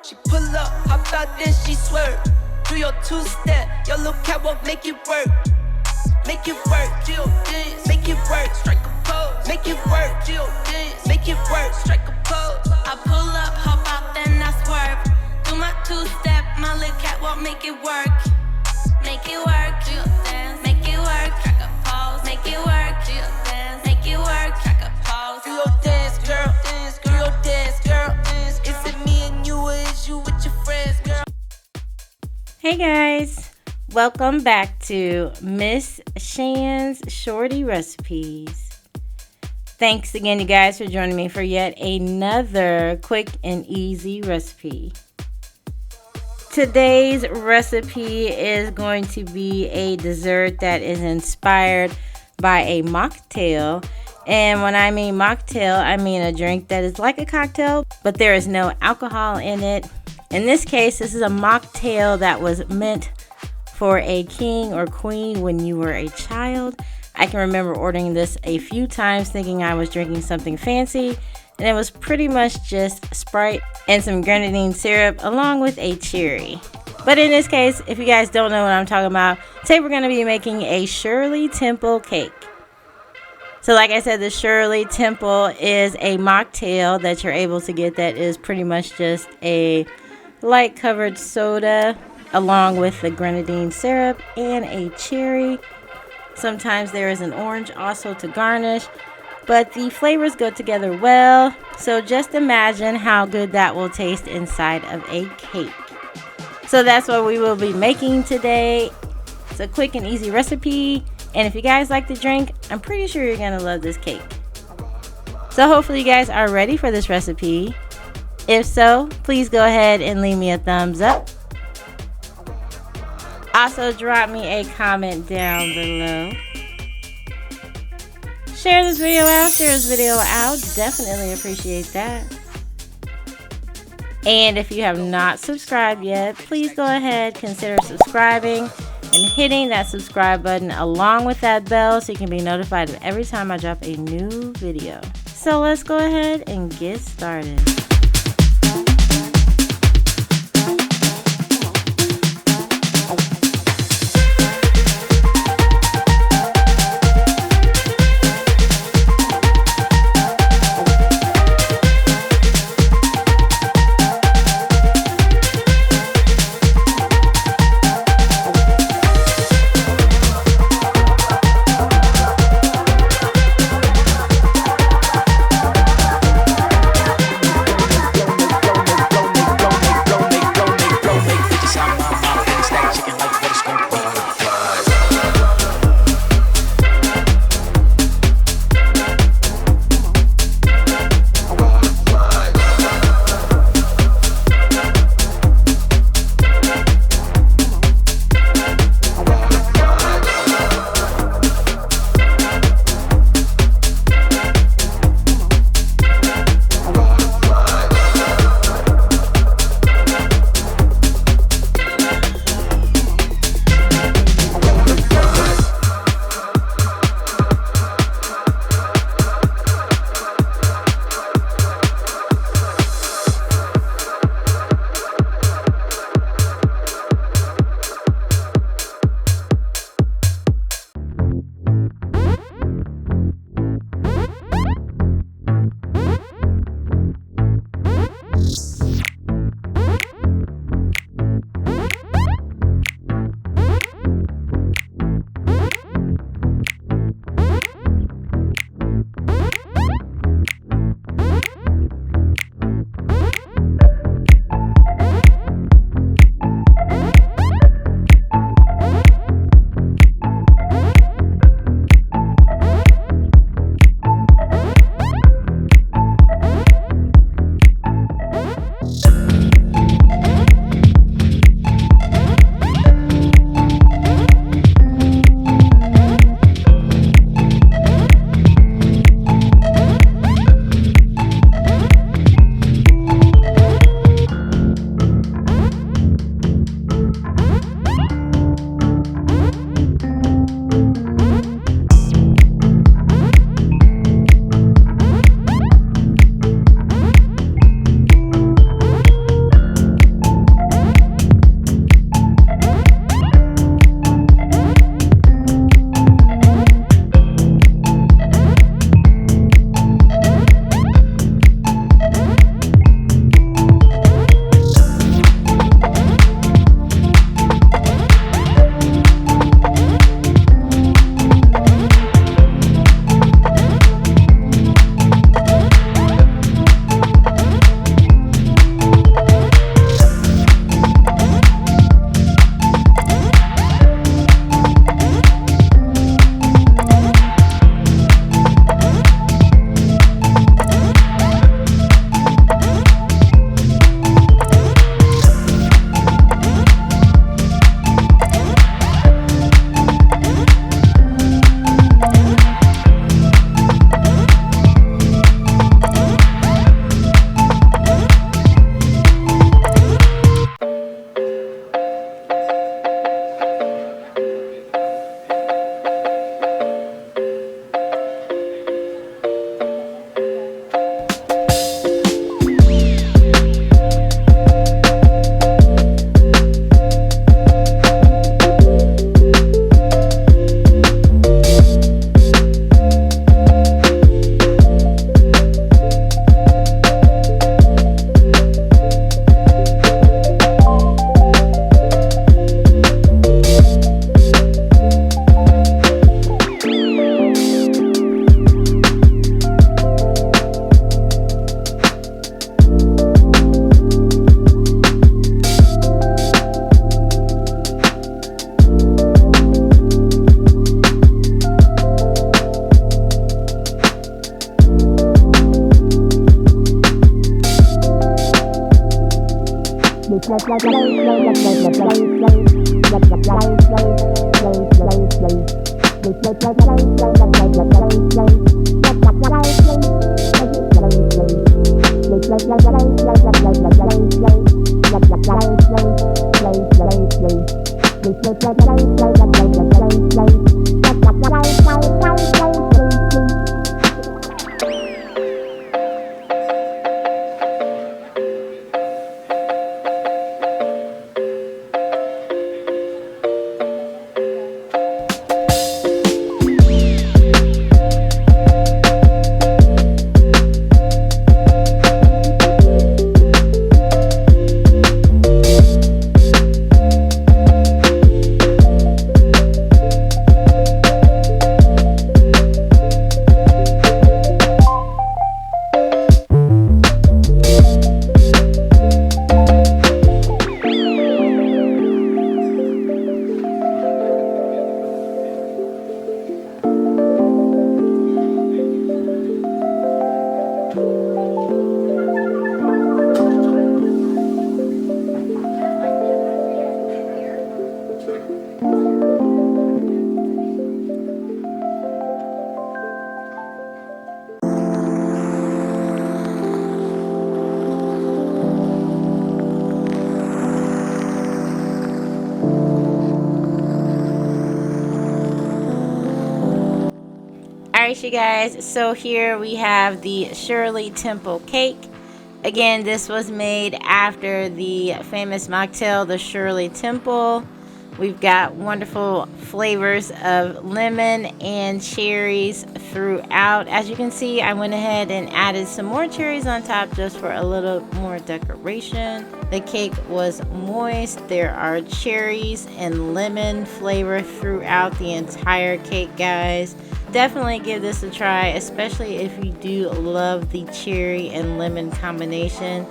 She pull up, hop out, then she swerve. Do your two-step, your little catwalk, make it work. Make it work, Jill dance, make it work, strike a pose. Make it work, Jill dance, make it work, strike a pose. I pull up, hop out, then I swerve. Do my two-step, my little catwalk, make it work. Make it work, Jill dance, make it work, strike a pose. Make it work, Jill dance, make it work, strike a pose. Do your dance, girl, dance, do your dance, girl, dance. Is it me and you, or is you with your friends, girl? Hey guys, welcome back to Miss Shan's Shorty Recipes. Thanks again, you guys, for joining me for yet another quick and easy recipe. Today's recipe is going to be a dessert that is inspired by a mocktail. And when I mean mocktail, I mean a drink that is like a cocktail, but there is no alcohol in it. In this case, this is a mocktail that was meant for a king or queen when you were a child. I can remember ordering this a few times thinking I was drinking something fancy, and it was pretty much just Sprite and some grenadine syrup along with a cherry. But in this case, if you guys don't know what I'm talking about, today we're going to be making a Shirley Temple cake. So like I said, the Shirley Temple is a mocktail that you're able to get that is pretty much just a light covered soda along with the grenadine syrup and a cherry. Sometimes there is an orange also to garnish, but the flavors go together well. So just imagine how good that will taste inside of a cake. So that's what we will be making today. It's a quick and easy recipe. And if you guys like to drink, I'm pretty sure you're going to love this cake. So hopefully you guys are ready for this recipe. If so, please go ahead and leave me a thumbs up. Also, drop me a comment down below. Share this video out. Definitely appreciate that. And if you have not subscribed yet, please go ahead, consider subscribing and hitting that subscribe button along with that bell so you can be notified of every time I drop a new video. So let's go ahead and get started. Alright, you guys, so here we have the Shirley Temple cake. Again, this was made after the famous mocktail, the Shirley Temple. We've got wonderful flavors of lemon and cherries throughout. As you can see, I went ahead and added some more cherries on top just for a little more decoration. The cake was moist. There are cherries and lemon flavor throughout the entire cake, guys. Definitely give this a try, especially if you do love the cherry and lemon combination.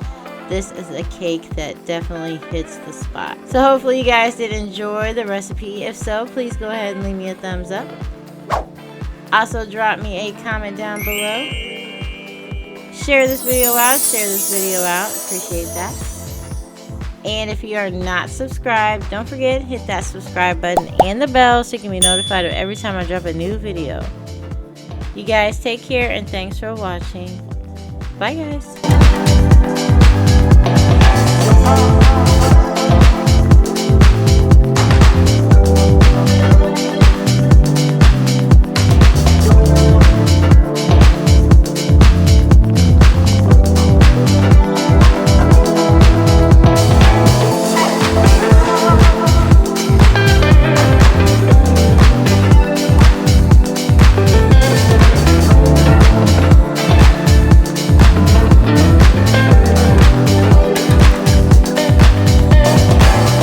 This is a cake that definitely hits the spot. So hopefully you guys did enjoy the recipe. If so, please go ahead and leave me a thumbs up. Also drop me a comment down below. Share this video out. Appreciate that. And if you are not subscribed, don't forget, hit that subscribe button and the bell so you can be notified of every time I drop a new video. You guys take care and thanks for watching. Bye guys.